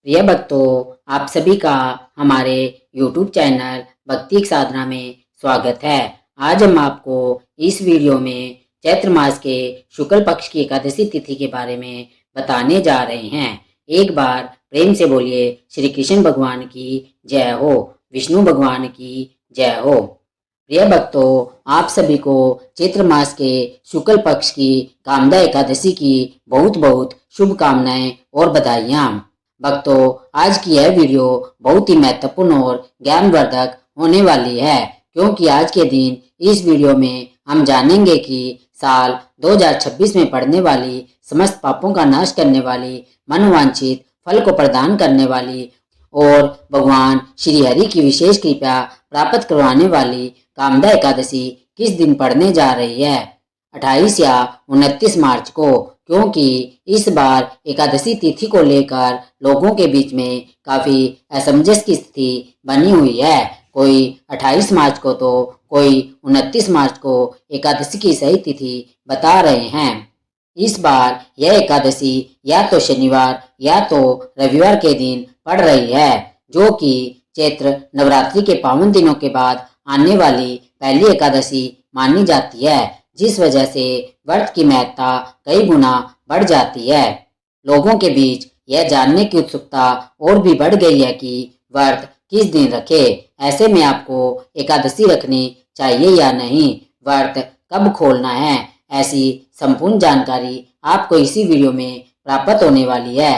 प्रिय भक्तों, आप सभी का हमारे YouTube चैनल भक्ति की साधना में स्वागत है। आज हम आपको इस वीडियो में चैत्र मास के शुक्ल पक्ष की एकादशी तिथि के बारे में बताने जा रहे हैं। एक बार प्रेम से बोलिए श्री कृष्ण भगवान की जय हो, विष्णु भगवान की जय हो। प्रिय भक्तों, आप सभी को चैत्र मास के शुक्ल पक्ष की कामदा एकादशी की बहुत बहुत शुभकामनाएं और बधाइयाँ। भक्तों, आज की यह वीडियो बहुत ही महत्वपूर्ण और ज्ञानवर्धक होने वाली है, क्योंकि आज के दिन इस वीडियो में हम जानेंगे कि साल 2026 में पड़ने वाली समस्त पापों का नाश करने वाली, मनोवांछित फल को प्रदान करने वाली और भगवान श्री हरि की विशेष कृपा प्राप्त करवाने वाली कामदा एकादशी किस दिन पड़ने जा रही है, 28 या 29 मार्च को। क्योंकि इस बार एकादशी तिथि को लेकर लोगों के बीच में काफी असमंजस की स्थिति बनी हुई है। कोई 28 मार्च को तो कोई 29 मार्च को एकादशी की सही तिथि बता रहे हैं। इस बार यह एकादशी या तो शनिवार या तो रविवार के दिन पड़ रही है, जो कि चैत्र नवरात्रि के पावन दिनों के बाद आने वाली पहली एकादशी मानी जाती है, जिस वजह से व्रत की महत्ता कई गुना बढ़ जाती है। लोगों के बीच यह जानने की उत्सुकता और भी बढ़ गई है कि व्रत किस दिन रखे। ऐसे में आपको एकादशी रखनी चाहिए या नहीं, व्रत कब खोलना है, ऐसी संपूर्ण जानकारी आपको इसी वीडियो में प्राप्त होने वाली है।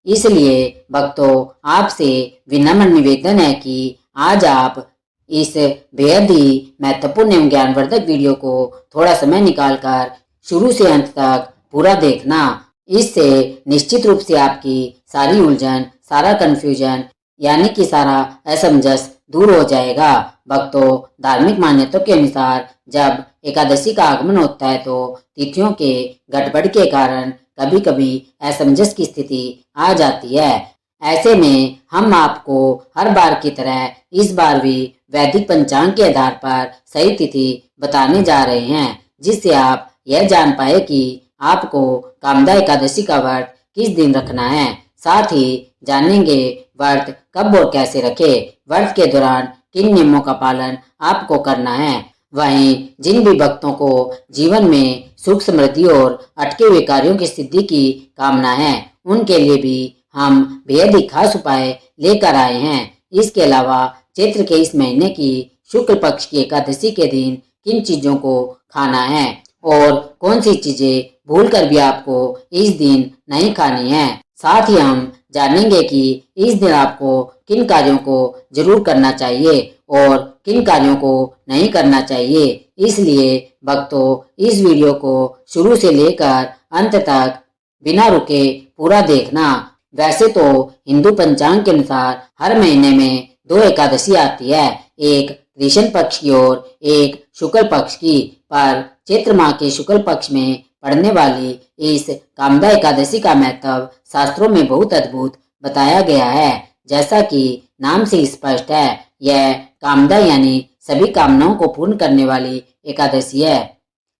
इसलिए भक्तों, आपसे विनम्र निवेदन है कि आज आप इस बेहद ही महत्वपूर्ण एवं ज्ञानवर्धक वीडियो को थोड़ा समय निकालकर शुरू से अंत तक पूरा देखना। इससे निश्चित रूप से आपकी सारी उलझन, सारा कंफ्यूजन यानी कि सारा असमंजस दूर हो जाएगा। भक्तों, धार्मिक मान्यताओं के अनुसार जब एकादशी का आगमन होता है तो तिथियों के गड़बड़ के कारण कभी कभी असमंजस की स्थिति आ जाती है। ऐसे में हम आपको हर बार की तरह इस बार भी वैदिक पंचांग के आधार पर सही तिथि बताने जा रहे हैं, जिससे आप यह जान पाए कि आपको कामदा एकादशी का व्रत किस दिन रखना है। साथ ही जानेंगे व्रत कब और कैसे रखे, व्रत के दौरान किन नियमों का पालन आपको करना है। वहीं जिन भी भक्तों को जीवन में सुख समृद्धि और अटके हुए कार्यों की सिद्धि की कामना है, उनके लिए भी हम बेहद ही खास उपाय लेकर आए हैं। इसके अलावा चैत्र के इस महीने की शुक्ल पक्ष की एकादशी के दिन किन चीजों को खाना है और कौन सी चीजें भूलकर भी आपको इस दिन नहीं खानी है। साथ ही हम जानेंगे कि इस दिन आपको किन कार्यों को जरूर करना चाहिए और किन कार्यों को नहीं करना चाहिए। इसलिए भक्तों, इस वीडियो को शुरू से लेकर अंत तक बिना रुके पूरा देखना। वैसे तो हिंदू पंचांग के अनुसार हर महीने में 2 एकादशी आती है, एक कृष्ण पक्ष की और एक शुक्ल पक्ष की, पर चैत्र माह के शुक्ल पक्ष में पड़ने वाली इस कामदा एकादशी का महत्व शास्त्रों में बहुत अद्भुत बताया गया है। जैसा कि नाम से स्पष्ट है, यह कामदा यानी सभी कामनाओं को पूर्ण करने वाली एकादशी है।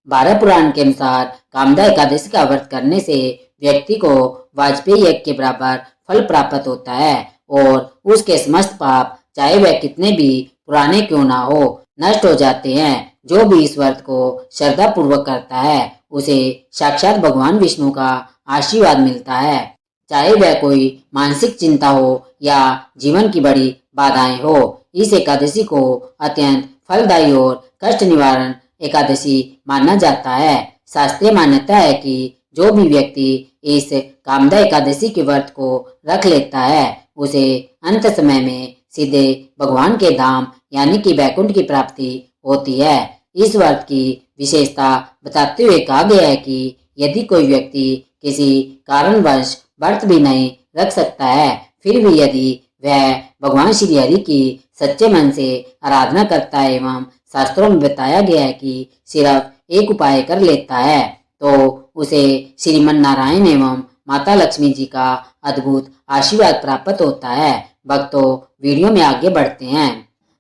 12 पुराण के अनुसार कामदा एकादशी का व्रत करने से व्यक्ति को वाजपेयी यज्ञ के बराबर फल प्राप्त होता है और उसके समस्त पाप, चाहे वह कितने भी पुराने क्यों ना हो, नष्ट हो जाते हैं। जो भी इस व्रत को श्रद्धा पूर्वक करता है, उसे साक्षात भगवान विष्णु का आशीर्वाद मिलता है। चाहे वह कोई मानसिक चिंता हो या जीवन की बड़ी बाधाएं हो, इस एकादशी को अत्यंत फलदायी और कष्ट निवारण एकादशी माना जाता है। शास्त्रीय मान्यता है कि जो भी व्यक्ति इस कामदा एकादशी के व्रत को रख लेता है, उसे अंत समय में सीधे भगवान के धाम यानी कि वैकुंठ की प्राप्ति होती है। इस व्रत की विशेषता बताते हुए कहा गया है कि यदि कोई व्यक्ति किसी कारणवश व्रत भी नहीं रख सकता है, फिर भी यदि वह भगवान श्री हरि की सच्चे मन से आराधना करता है एवं शास्त्रों में बताया गया है कि सिर्फ एक उपाय कर लेता है, तो उसे श्रीमन नारायण एवं माता लक्ष्मी जी का अद्भुत आशीर्वाद प्राप्त होता है। भक्तों, वीडियो में आगे बढ़ते हैं।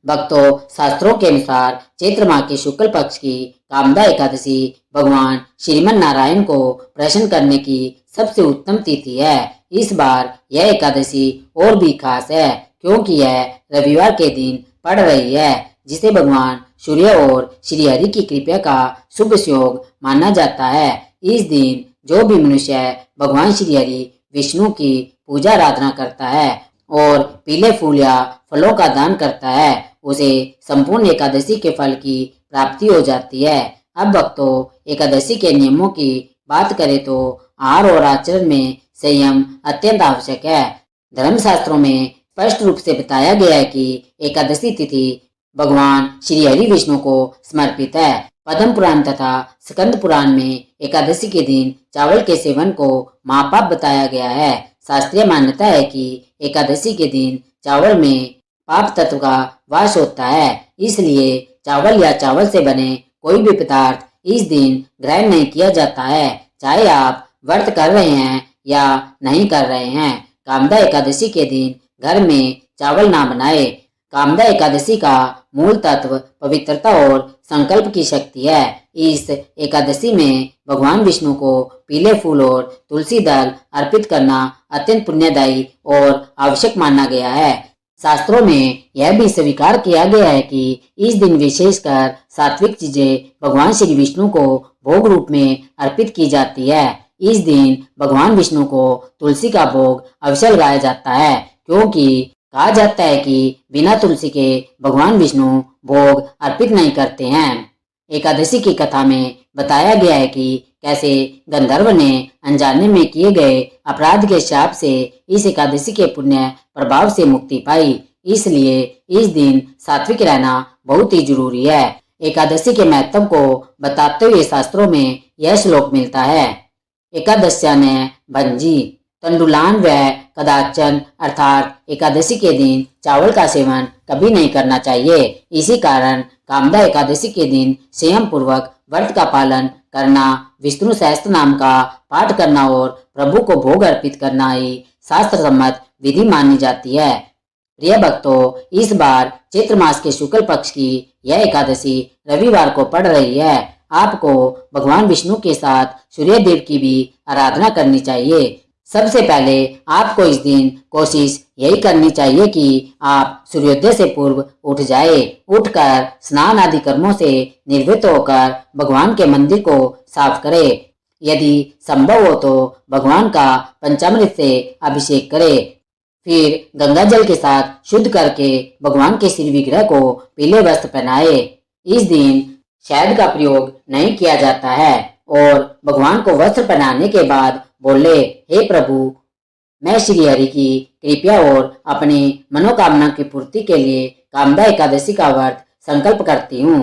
भक्तों, शास्त्रों के अनुसार चैत्र माह के शुक्ल पक्ष की कामदा एकादशी भगवान श्रीमन नारायण को प्रसन्न करने की सबसे उत्तम तिथि है। इस बार यह एकादशी और भी खास है क्योंकि यह रविवार के दिन पड़ रही है, जिसे भगवान सूर्य और श्री हरि की कृपा का शुभ योग माना जाता है। इस दिन जो भी मनुष्य भगवान श्री हरि विष्णु की पूजा आराधना करता है और पीले फूल या फलों का दान करता है, उसे संपूर्ण एकादशी के फल की प्राप्ति हो जाती है। अब भक्तों, एकादशी के नियमों की बात करें तो आहार और आचरण में संयम अत्यंत आवश्यक है। धर्मशास्त्रों में स्पष्ट रूप से बताया गया है कि एकादशी तिथि भगवान श्री हरि विष्णु को समर्पित है। पद्म पुराण तथा स्कंद पुराण में एकादशी के दिन चावल के सेवन को महापाप बताया गया है। शास्त्रीय मान्यता है कि एकादशी के दिन चावल में पाप तत्व का वास होता है, इसलिए चावल या चावल से बने कोई भी पदार्थ इस दिन ग्रहण नहीं किया जाता है, चाहे आप व्रत कर रहे हैं या नहीं कर रहे हैं। कामदा एकादशी के दिन घर में चावल ना बनाए। कामदा एकादशी का मूल तत्व पवित्रता और संकल्प की शक्ति है। इस एकादशी में भगवान विष्णु को पीले फूल और तुलसी दल अर्पित करना अत्यंत पुण्यदायी और आवश्यक माना गया है। शास्त्रों में यह भी स्वीकार किया गया है कि इस दिन विशेषकर सात्विक चीजें भगवान श्री विष्णु को भोग रूप में अर्पित की जाती है। इस दिन भगवान विष्णु को तुलसी का भोग अवश्य लगाया जाता है, क्योंकि कहा जाता है कि बिना तुलसी के भगवान विष्णु भोग अर्पित नहीं करते हैं। एकादशी की कथा में बताया गया है कि कैसे गंधर्व ने अनजाने में किए गए अपराध के शाप से इस एकादशी के पुण्य प्रभाव से मुक्ति पाई। इसलिए इस दिन सात्विक रहना बहुत ही जरूरी है। एकादशी के महत्व को बताते हुए शास्त्रों में यह श्लोक मिलता है। एकादश्या ने भंजी तंडुलान व कदाचन, अर्थात एकादशी के दिन चावल का सेवन कभी नहीं करना चाहिए। इसी कारण कामदा एकादशी के दिन संयम पूर्वक व्रत का पालन करना, विष्णु सहस्त्र नाम का पाठ करना और प्रभु को भोग अर्पित करना ही शास्त्र सम्मत विधि मानी जाती है। प्रिय भक्तों, इस बार चैत्र मास के शुक्ल पक्ष की यह एकादशी रविवार को पड़ रही है। आपको भगवान विष्णु के साथ सूर्य देव की भी आराधना करनी चाहिए। सबसे पहले आपको इस दिन कोशिश यही करनी चाहिए कि आप सूर्योदय से पूर्व उठ जाए। उठकर स्नान आदि कर्मों से निवृत्त होकर भगवान के मंदिर को साफ करें। यदि संभव हो तो भगवान का पंचामृत से अभिषेक करें। फिर गंगा जल के साथ शुद्ध करके भगवान के श्री विग्रह को पीले वस्त्र पहनाए। इस दिन शहद का प्रयोग नहीं किया जाता है और भगवान को वस्त्र पहनाने के बाद बोले, हे प्रभु, मैं श्री हरि की कृपा और अपनी मनोकामना की पूर्ति के लिए कामदा एकादशी का व्रत संकल्प करती हूँ।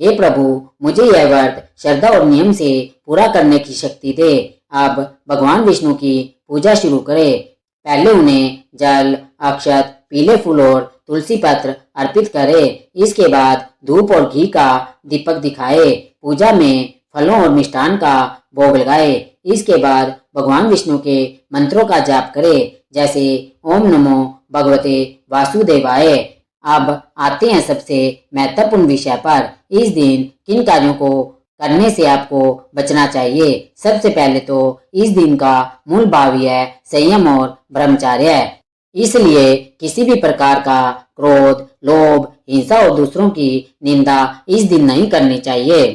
हे प्रभु, मुझे यह व्रत श्रद्धा और नियम से पूरा करने की शक्ति दे। अब भगवान विष्णु की पूजा शुरू करें। पहले उन्हें जल, अक्षत, पीले फूल और तुलसी पत्र अर्पित करें। इसके बाद धूप और घी का दीपक दिखाए। पूजा में फलों और मिष्ठान का भोग लगाए। इसके बाद भगवान विष्णु के मंत्रों का जाप करें, जैसे ओम नमो भगवते वासुदेवाय। अब आते हैं सबसे महत्वपूर्ण विषय पर। इस दिन किन कार्यों को करने से आपको बचना चाहिए। सबसे पहले तो इस दिन का मूल भाव है संयम और ब्रह्मचर्य है। इसलिए किसी भी प्रकार का क्रोध, लोभ, हिंसा और दूसरों की निंदा इस दिन नहीं करनी चाहिए।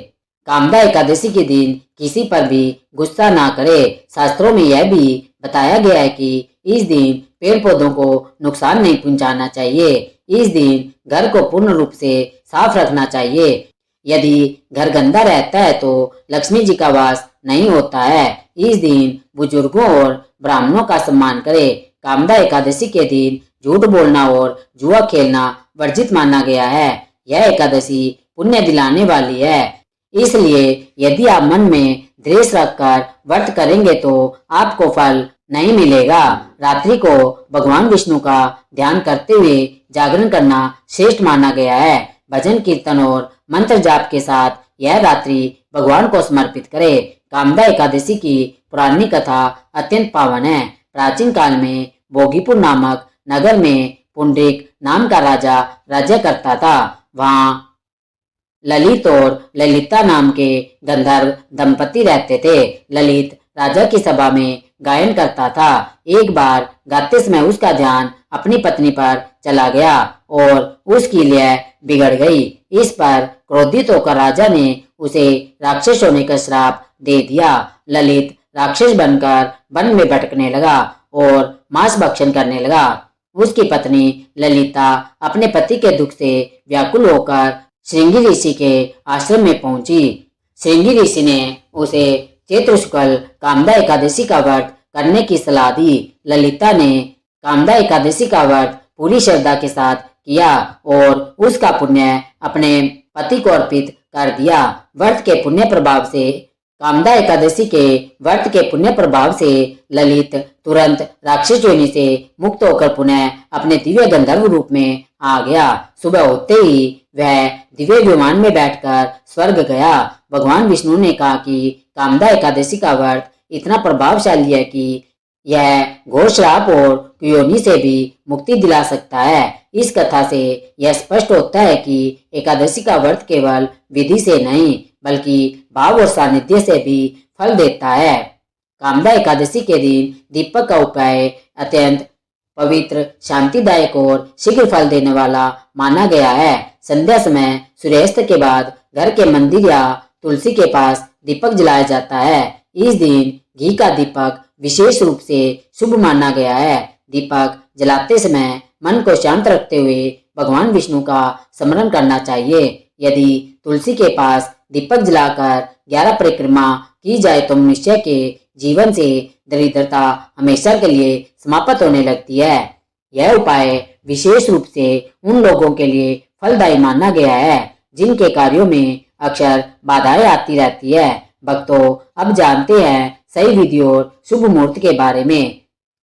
कामदा एकादशी के दिन किसी पर भी गुस्सा ना करे। शास्त्रों में यह भी बताया गया है कि इस दिन पेड़ पौधों को नुकसान नहीं पहुंचाना चाहिए। इस दिन घर को पूर्ण रूप से साफ रखना चाहिए। यदि घर गंदा रहता है तो लक्ष्मी जी का वास नहीं होता है। इस दिन बुजुर्गों और ब्राह्मणों का सम्मान करें। कामदा एकादशी के दिन झूठ बोलना और जुआ खेलना वर्जित माना गया है। यह एकादशी पुण्य दिलाने वाली है। इसलिए यदि आप मन में द्वेष रखकर व्रत करेंगे तो आपको फल नहीं मिलेगा। रात्रि को भगवान विष्णु का ध्यान करते हुए जागरण करना श्रेष्ठ माना गया है। भजन कीर्तन और मंत्र जाप के साथ यह रात्रि भगवान को समर्पित करें। कामदा एकादशी की पुरानी कथा अत्यंत पावन है। प्राचीन काल में भोगीपुर नामक नगर में पुंडरीक नाम का राजा राज्य करता था। वहाँ ललित और ललिता नाम के गंधर्व दंपति रहते थे। ललित राजा की सभा में गायन करता था। एक बार गाते समय उसका ध्यान अपनी पत्नी पर चला गया और उसकी लय बिगड़ गई। इस पर क्रोधित होकर राजा ने उसे राक्षस होने का श्राप दे दिया। ललित राक्षस बनकर वन में भटकने लगा और मांस भक्षण करने लगा। उसकी पत्नी ललिता अपने पति के दुख से व्याकुल होकर श्रृंगी ऋषि के आश्रम में पहुंची। श्रृंगी ऋषि ने उसे चैत्र शुक्ल कामदा एकादशी का व्रत करने की सलाह दी। ललिता ने कामदा एकादशी का व्रत पूरी श्रद्धा के साथ किया और उसका पुण्य अपने पति को अर्पित कर दिया। व्रत के पुण्य प्रभाव से कामदा एकादशी के व्रत के पुण्य प्रभाव से ललित तुरंत राक्षस योनि से मुक्त होकर पुनः अपने दिव्य गंधर्व रूप में आ गया। सुबह होते ही वह दिव्य विमान में बैठकर स्वर्ग गया। भगवान विष्णु ने कहा कि कामदा एकादशी का व्रत इतना प्रभावशाली है कि यह घोर श्राप और कुयोनि से भी मुक्ति दिला सकता है। इस कथा से यह स्पष्ट होता है कि एकादशी का व्रत केवल विधि से नहीं बल्कि भाव और सानिध्य से भी फल देता है। कामदा एकादशी के दिन दीपक का उपाय अत्यंत पवित्र, शांतिदायक और शीघ्र फल देने वाला माना गया है। संध्या समय सूर्यास्त के बाद घर के मंदिर या तुलसी के पास दीपक जलाया जाता है। इस दिन घी का दीपक विशेष रूप से शुभ माना गया है। दीपक जलाते समय मन को शांत रखते हुए भगवान विष्णु का स्मरण करना चाहिए। यदि तुलसी के पास दीपक जलाकर 11 परिक्रमा की जाए तो मनुष्य के जीवन से दरिद्रता हमेशा के लिए समाप्त होने लगती है। यह उपाय विशेष रूप से उन लोगों के लिए फलदायी माना गया है जिनके कार्यों में अक्सर बाधाएं आती रहती है। भक्तों, अब जानते हैं सही विधि और शुभ मुहूर्त के बारे में।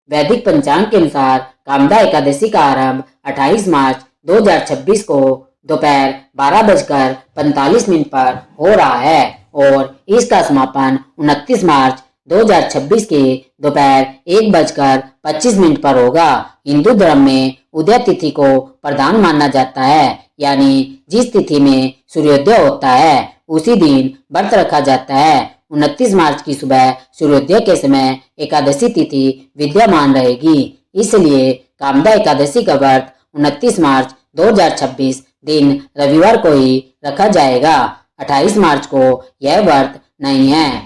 वैदिक पंचांग के अनुसार कामदा एकादशी का आरंभ 28 मार्च 2026 को दोपहर 12:45 पर हो रहा है और इसका समापन 29 मार्च 2026 के दोपहर 1:25 पर होगा। हिंदू धर्म में उदय तिथि को प्रधान माना जाता है, यानी जिस तिथि में सूर्योदय होता है उसी दिन व्रत रखा जाता है। 29 मार्च की सुबह सूर्योदय के समय एकादशी तिथि विद्यमान रहेगी, इसलिए कामदा एकादशी का व्रत 29 मार्च 2026 दिन रविवार को ही रखा जाएगा। 28 मार्च को यह व्रत नहीं है।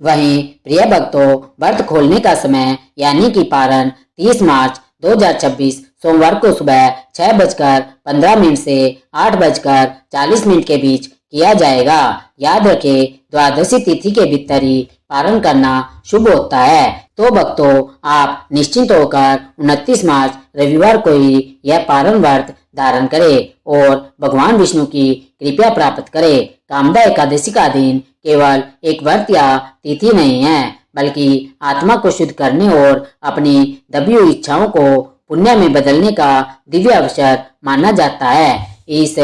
वहीं प्रिय भक्तों, व्रत खोलने का समय यानी कि पारण 30 मार्च 2026 सोमवार को सुबह 6:15 से 8:40 के बीच किया जाएगा। याद रखें, द्वादशी तिथि के भीतर ही पारण करना शुभ होता है। तो भक्तों, आप निश्चिंत होकर 29 मार्च रविवार को ही यह पारण व्रत धारण करें और भगवान विष्णु की कृपा प्राप्त करें। कामदा एकादशी का दिन केवल एक व्रत या तिथि नहीं है, बल्कि आत्मा को शुद्ध करने और अपनी दबी हुई इच्छाओं को पुण्य में बदलने का दिव्य अवसर माना जाता है। इस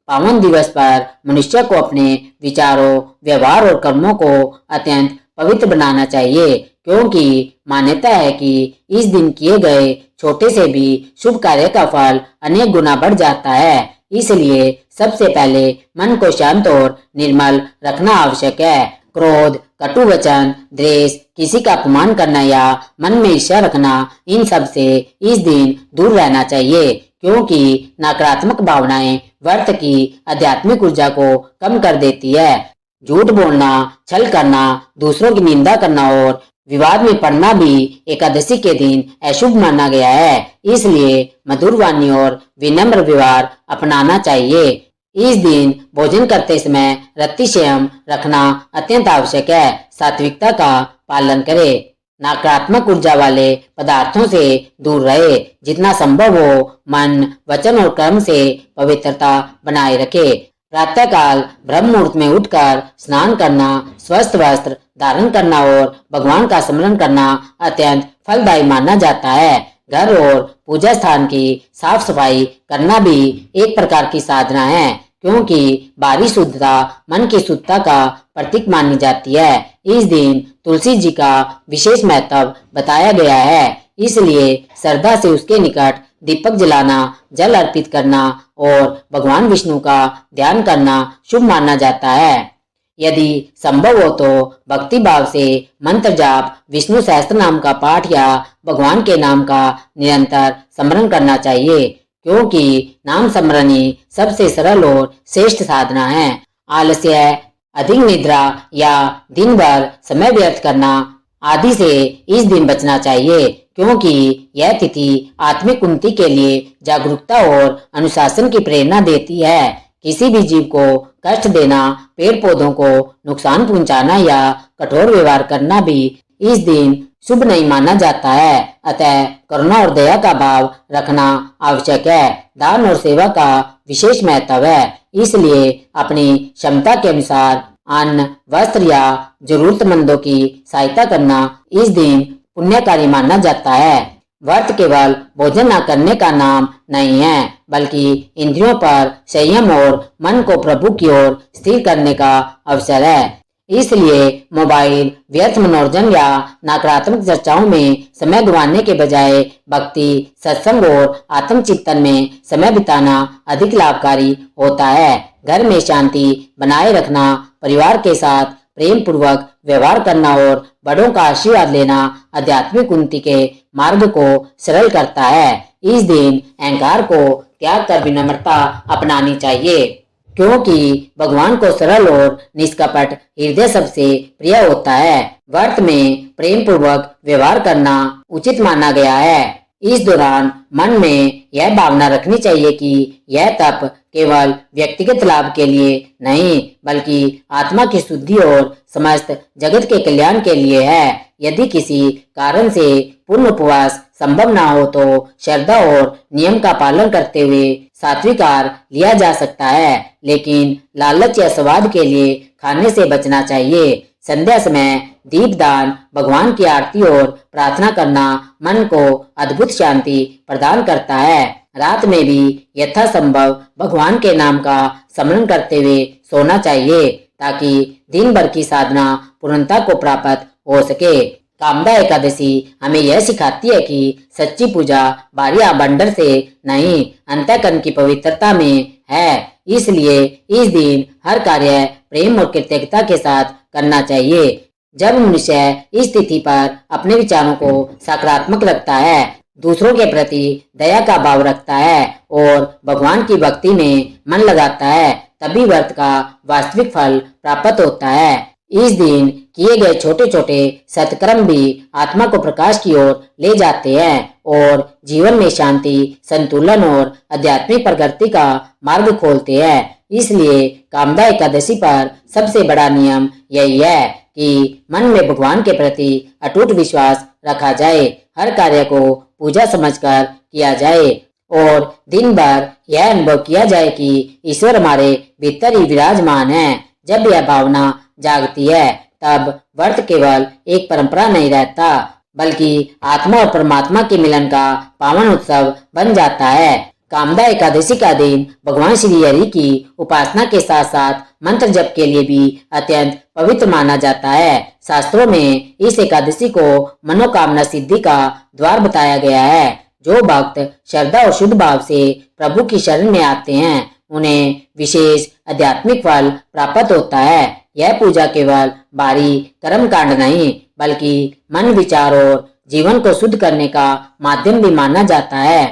पावन दिवस पर मनुष्य को अपने विचारों, व्यवहार और कर्मों को अत्यंत पवित्र बनाना चाहिए, क्योंकि मान्यता है कि इस दिन किए गए छोटे से भी शुभ कार्य का फल अनेक गुना बढ़ जाता है। इसलिए सबसे पहले मन को शांत और निर्मल रखना आवश्यक है। क्रोध, कटु वचन, द्वेष, किसी का अपमान करना या मन में ईर्ष्या रखना, इन सब से इस दिन दूर रहना चाहिए, क्योंकि नकारात्मक भावनाएं व्रत की आध्यात्मिक ऊर्जा को कम कर देती है। झूठ बोलना, छल करना, दूसरों की निंदा करना और विवाद में पड़ना भी एकादशी के दिन अशुभ माना गया है। इसलिए मधुर वाणी और विनम्र व्यवहार अपनाना चाहिए। इस दिन भोजन करते समय रति संयम रखना अत्यंत आवश्यक है। सात्विकता का पालन करें। नकारात्मक ऊर्जा वाले पदार्थों से दूर रहे। जितना संभव हो मन, वचन और कर्म से पवित्रता बनाए रखे। प्रातःकाल ब्रह्म मुहूर्त में उठकर स्नान करना, स्वस्थ वस्त्र धारण करना और भगवान का स्मरण करना अत्यंत फलदायी माना जाता है। घर और पूजा स्थान की साफ सफाई करना भी एक प्रकार की साधना है, क्योंकि बाहरी शुद्धता मन की शुद्धता का प्रतीक मानी जाती है। इस दिन तुलसी जी का विशेष महत्व बताया गया है, इसलिए श्रद्धा से उसके निकट दीपक जलाना, जल अर्पित करना और भगवान विष्णु का ध्यान करना शुभ माना जाता है। यदि संभव हो तो भक्ति भाव से मंत्र जाप, विष्णु सहस्त्र नाम का पाठ या भगवान के नाम का निरंतर स्मरण करना चाहिए, क्योंकि नाम स्मरण ही सबसे सरल और श्रेष्ठ साधना है। आलस्य, अधिक निद्रा या दिन भर समय व्यर्थ करना आदि से इस दिन बचना चाहिए, क्योंकि यह तिथि आत्मिक उन्नति के लिए जागरूकता और अनुशासन की प्रेरणा देती है। किसी भी जीव को कष्ट देना, पेड़ पौधों को नुकसान पहुंचाना या कठोर व्यवहार करना भी इस दिन शुभ नहीं माना जाता है। अतः करुणा और दया का भाव रखना आवश्यक है। दान और सेवा का विशेष महत्व है, इसलिए अपनी क्षमता के अनुसार अन्न, वस्त्र या जरूरतमंदों की सहायता करना इस दिन पुण्यकारी माना जाता है। व्रत केवल भोजन न करने का नाम नहीं है, बल्कि इंद्रियों पर संयम और मन को प्रभु की ओर स्थिर करने का अवसर है। इसलिए मोबाइल, व्यर्थ मनोरंजन या नकारात्मक चर्चाओं में समय गंवाने के बजाय भक्ति, सत्संग और आत्मचिंतन में समय बिताना अधिक लाभकारी होता है। घर में शांति बनाए रखना, परिवार के साथ प्रेम पूर्वक व्यवहार करना और बड़ों का आशीर्वाद लेना आध्यात्मिक उन्नति के मार्ग को सरल करता है। इस दिन अहंकार को त्याग कर विनम्रता अपनानी चाहिए, क्योंकि भगवान को सरल और निष्कपट हृदय सबसे प्रिय होता है। व्रत में प्रेम पूर्वक व्यवहार करना उचित माना गया है। इस दौरान मन में यह भावना रखनी चाहिए कि यह तप केवल व्यक्तिगत लाभ के लिए नहीं, बल्कि आत्मा की शुद्धि और समस्त जगत के कल्याण के लिए है। यदि किसी कारण से पूर्ण उपवास संभव न हो तो श्रद्धा और नियम का पालन करते हुए सात्विक आहार लिया जा सकता है, लेकिन लालच या स्वाद के लिए खाने से बचना चाहिए। संध्या समय दीपदान, भगवान की आरती और प्रार्थना करना मन को अद्भुत शांति प्रदान करता है। रात में भी यथासंभव भगवान के नाम का स्मरण करते हुए सोना चाहिए, ताकि दिन भर की साधना पूर्णता को प्राप्त हो सके। कामदा एकादशी हमें यह सिखाती है कि सच्ची पूजा बाहरी आबंडर से नहीं, अंतःकरण की पवित्रता में है। इसलिए इस दिन हर कार्य प्रेम और कृतज्ञता के साथ करना चाहिए। जब मनुष्य इस तिथि पर अपने विचारों को सकारात्मक रखता है, दूसरों के प्रति दया का भाव रखता है और भगवान की भक्ति में मन लगाता है, तभी व्रत का वास्तविक फल प्राप्त होता है। इस दिन किए गए छोटे छोटे सत्कर्म भी आत्मा को प्रकाश की ओर ले जाते हैं और जीवन में शांति, संतुलन और आध्यात्मिक प्रगति का मार्ग खोलते हैं। इसलिए कामदा एकादशी पर सबसे बड़ा नियम यही है कि मन में भगवान के प्रति अटूट विश्वास रखा जाए, हर कार्य को पूजा समझकर किया जाए और दिन भर यह अनुभव किया जाए कि ईश्वर हमारे भीतर ही विराजमान है। जब यह भावना जागती है, तब व्रत केवल एक परंपरा नहीं रहता, बल्कि आत्मा और परमात्मा के मिलन का पावन उत्सव बन जाता है। कामदा एकादशी का दिन भगवान श्री हरि की उपासना के साथ साथ मंत्र जप के लिए भी अत्यंत पवित्र माना जाता है। शास्त्रों में इस एकादशी को मनोकामना सिद्धि का द्वार बताया गया है। जो भक्त श्रद्धा और शुद्ध भाव से प्रभु की शरण में आते हैं, उन्हें विशेष आध्यात्मिक फल प्राप्त होता है। यह पूजा केवल बाहरी कर्म कांड नहीं, बल्कि मन, विचार और जीवन को शुद्ध करने का माध्यम भी माना जाता है।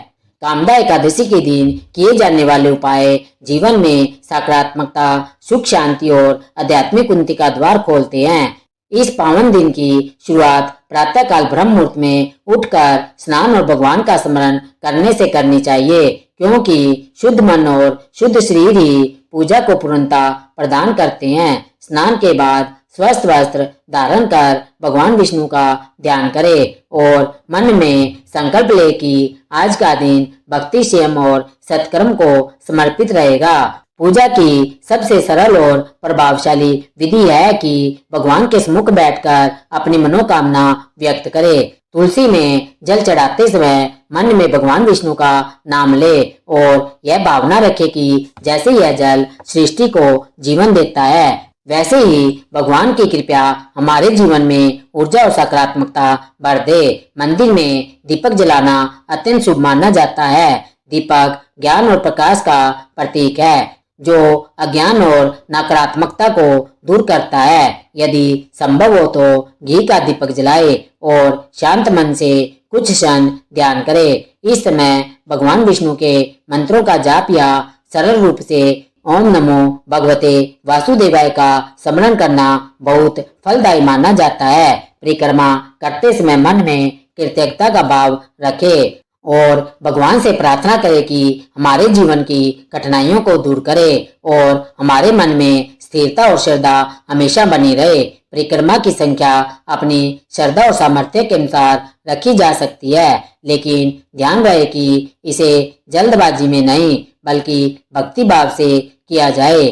कामदा एकादशी के दिन किए जाने वाले उपाय जीवन में सकारात्मकता, सुख, शांति और आध्यात्मिक उन्नति का द्वार खोलते हैं। इस पावन दिन की शुरुआत प्रातः काल ब्रह्म मुहूर्त में उठकर स्नान और भगवान का स्मरण करने से करनी चाहिए, क्योंकि शुद्ध मन और शुद्ध शरीर ही पूजा को पूर्णता प्रदान करते हैं। स्नान के बाद स्वस्थ वस्त्र धारण कर भगवान विष्णु का ध्यान करें और मन में संकल्प ले कि आज का दिन भक्ति, संयम और सत्कर्म को समर्पित रहेगा। पूजा की सबसे सरल और प्रभावशाली विधि है कि भगवान के सम्मुख बैठकर अपनी मनोकामना व्यक्त करे। तुलसी में जल चढ़ाते समय मन में भगवान विष्णु का नाम ले और यह भावना रखे कि जैसे यह जल सृष्टि को जीवन देता है, वैसे ही भगवान की कृपा हमारे जीवन में ऊर्जा और सकारात्मकता भर दे। मंदिर में दीपक जलाना अत्यंत शुभ माना जाता है। दीपक ज्ञान और प्रकाश का प्रतीक है। जो अज्ञान और नकारात्मकता को दूर करता है। यदि संभव हो तो घी का दीपक जलाए और शांत मन से कुछ क्षण ध्यान करे। इस समय भगवान विष्णु के मंत्रों का जाप या सरल रूप से ओम नमो भगवते वासुदेवाय का स्मरण करना बहुत फलदायी माना जाता है। परिक्रमा करते समय मन में कृतज्ञता का भाव रखे और भगवान से प्रार्थना करें कि हमारे जीवन की कठिनाइयों को दूर करे और हमारे मन में स्थिरता और श्रद्धा हमेशा बनी रहे। परिक्रमा की संख्या अपनी श्रद्धा और सामर्थ्य के अनुसार रखी जा सकती है, लेकिन ध्यान रहे कि इसे जल्दबाजी में नहीं बल्कि भक्ति भाव से किया जाए।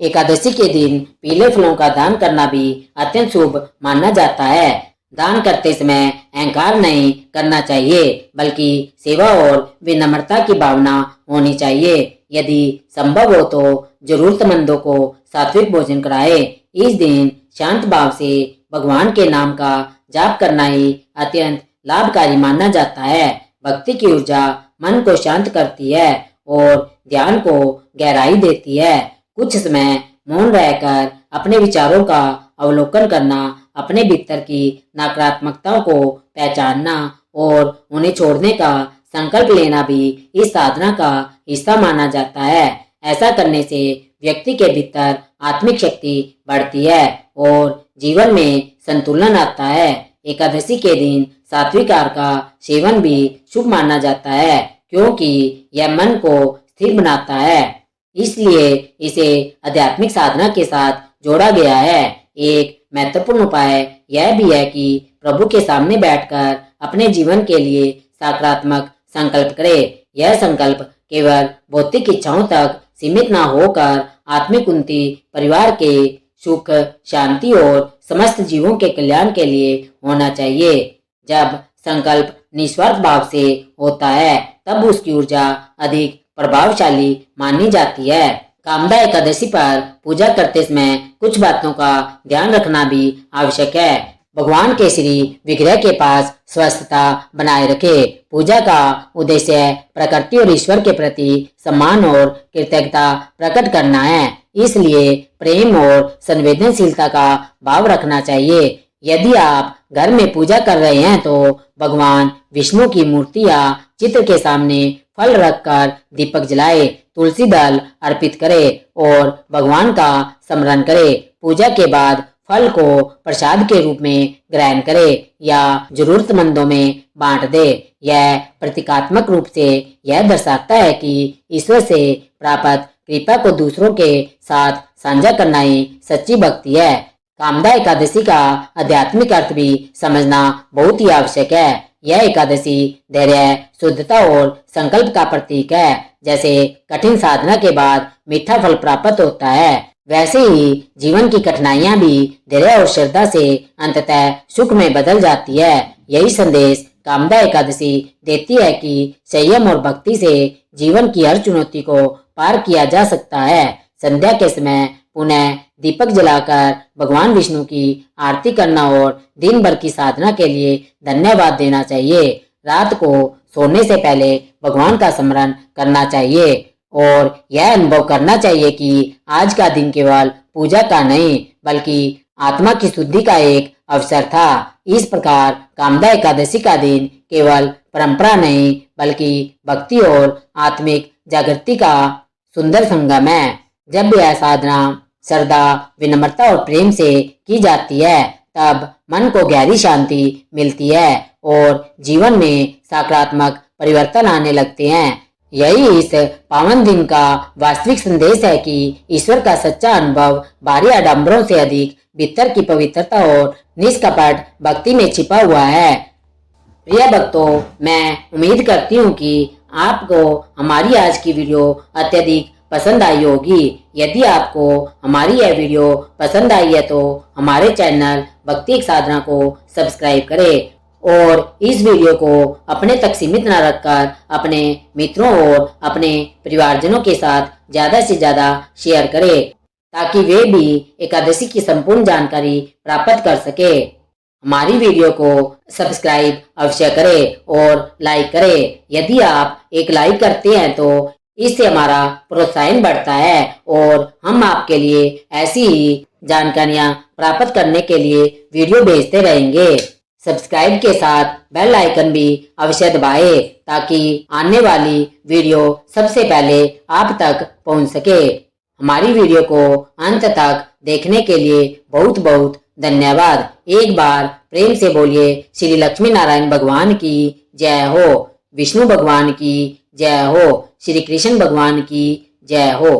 एकादशी के दिन पीले फलों का दान करना भी अत्यंत शुभ माना जाता है। दान करते समय अहंकार नहीं करना चाहिए बल्कि सेवा और विनम्रता की भावना होनी चाहिए। यदि संभव हो तो जरूरतमंदों को सात्विक भोजन कराए। इस दिन शांत भाव से भगवान के नाम का जाप करना ही अत्यंत लाभकारी माना जाता है। भक्ति की ऊर्जा मन को शांत करती है और ध्यान को गहराई देती है। कुछ समय मौन रहकर अपने विचारों का अवलोकन करना, अपने भीतर की नकारात्मकताओं को पहचानना और उन्हें छोड़ने का संकल्प लेना भी इस साधना का हिस्सा माना जाता है। ऐसा करने से व्यक्ति के भीतर आत्मिक शक्ति बढ़ती है और जीवन में संतुलन आता है। एकादशी के दिन सात्विक आहार का सेवन भी शुभ माना जाता है क्योंकि यह मन को स्थिर बनाता है। इसलिए इसे आध्यात्मिक साधना के साथ जोड़ा गया है। एक महत्वपूर्ण उपाय यह भी है कि प्रभु के सामने बैठकर अपने जीवन के लिए सकारात्मक संकल्प करें। यह संकल्प केवल भौतिक इच्छाओं तक सीमित न होकर आत्मिक उन्नति, परिवार के सुख, शांति और समस्त जीवों के कल्याण के लिए होना चाहिए। जब संकल्प निस्वार्थ भाव से होता है तब उसकी ऊर्जा अधिक प्रभावशाली मानी जाती है। कामदा एकादशी पर पूजा करते समय कुछ बातों का ध्यान रखना भी आवश्यक है। भगवान के श्री विग्रह के पास स्वस्थता बनाए रखे। पूजा का उद्देश्य प्रकृति और ईश्वर के प्रति सम्मान और कृतज्ञता प्रकट करना है, इसलिए प्रेम और संवेदनशीलता का भाव रखना चाहिए। यदि आप घर में पूजा कर रहे हैं तो भगवान विष्णु की मूर्ति या चित्र के सामने फल रखकर दीपक जलाए, तुलसी दल अर्पित करे और भगवान का स्मरण करे। पूजा के बाद फल को प्रसाद के रूप में ग्रहण करे या जरूरतमंदों में बांट दे। यह प्रतीकात्मक रूप से यह दर्शाता है कि ईश्वर से प्राप्त कृपा को दूसरों के साथ साझा करना ही सच्ची भक्ति है। कामदा एकादशी का आध्यात्मिक अर्थ भी समझना बहुत ही आवश्यक है। यह एकादशी धैर्य, शुद्धता और संकल्प का प्रतीक है। जैसे कठिन साधना के बाद मीठा फल प्राप्त होता है, वैसे ही जीवन की कठिनाइयां भी धैर्य और श्रद्धा से अंततः सुख में बदल जाती है। यही संदेश कामदा एकादशी देती है कि संयम और भक्ति से जीवन की हर चुनौती को पार किया जा सकता है। संध्या के समय पुनः दीपक जलाकर भगवान विष्णु की आरती करना और दिन भर की साधना के लिए धन्यवाद देना चाहिए। रात को सोने से पहले भगवान का स्मरण करना चाहिए और यह अनुभव करना चाहिए कि आज का दिन केवल पूजा का नहीं बल्कि आत्मा की शुद्धि का एक अवसर था। इस प्रकार कामदा एकादशी का दिन केवल परंपरा नहीं बल्कि भक्ति और आत्मिक जागृति का सुंदर संगम है। जब यह साधना श्रद्धा, विनम्रता और प्रेम से की जाती है तब मन को गहरी शांति मिलती है और जीवन में सकारात्मक परिवर्तन आने लगते हैं। यही इस पावन दिन का वास्तविक संदेश है कि ईश्वर का सच्चा अनुभव बाहरी आडंबरों से अधिक भीतर की पवित्रता और निष्कपट भक्ति में छिपा हुआ है। प्रिय भक्तों, मैं उम्मीद करती हूँ कि आपको हमारी आज की वीडियो अत्यधिक पसंद आई होगी। यदि आपको हमारी यह वीडियो पसंद आई है तो हमारे चैनल भक्ति एक साधना को सब्सक्राइब करें और इस वीडियो को अपने तक सीमित न रखकर अपने मित्रों और अपने परिवारजनों के साथ ज्यादा से ज्यादा शेयर करें ताकि वे भी एकादशी की संपूर्ण जानकारी प्राप्त कर सके। हमारी वीडियो को सब्सक्राइब अवश्य करें और लाइक करें। यदि आप एक लाइक करते हैं तो इससे हमारा प्रोत्साहन बढ़ता है और हम आपके लिए ऐसी ही जानकारियां प्राप्त करने के लिए वीडियो भेजते रहेंगे। सब्सक्राइब के साथ बेल आइकन भी अवश्य दबाएं ताकि आने वाली वीडियो सबसे पहले आप तक पहुंच सके। हमारी वीडियो को अंत तक देखने के लिए बहुत बहुत धन्यवाद। एक बार प्रेम से बोलिए श्री लक्ष्मी नारायण भगवान की जय हो, विष्णु भगवान की जय हो, श्री कृष्ण भगवान की जय हो।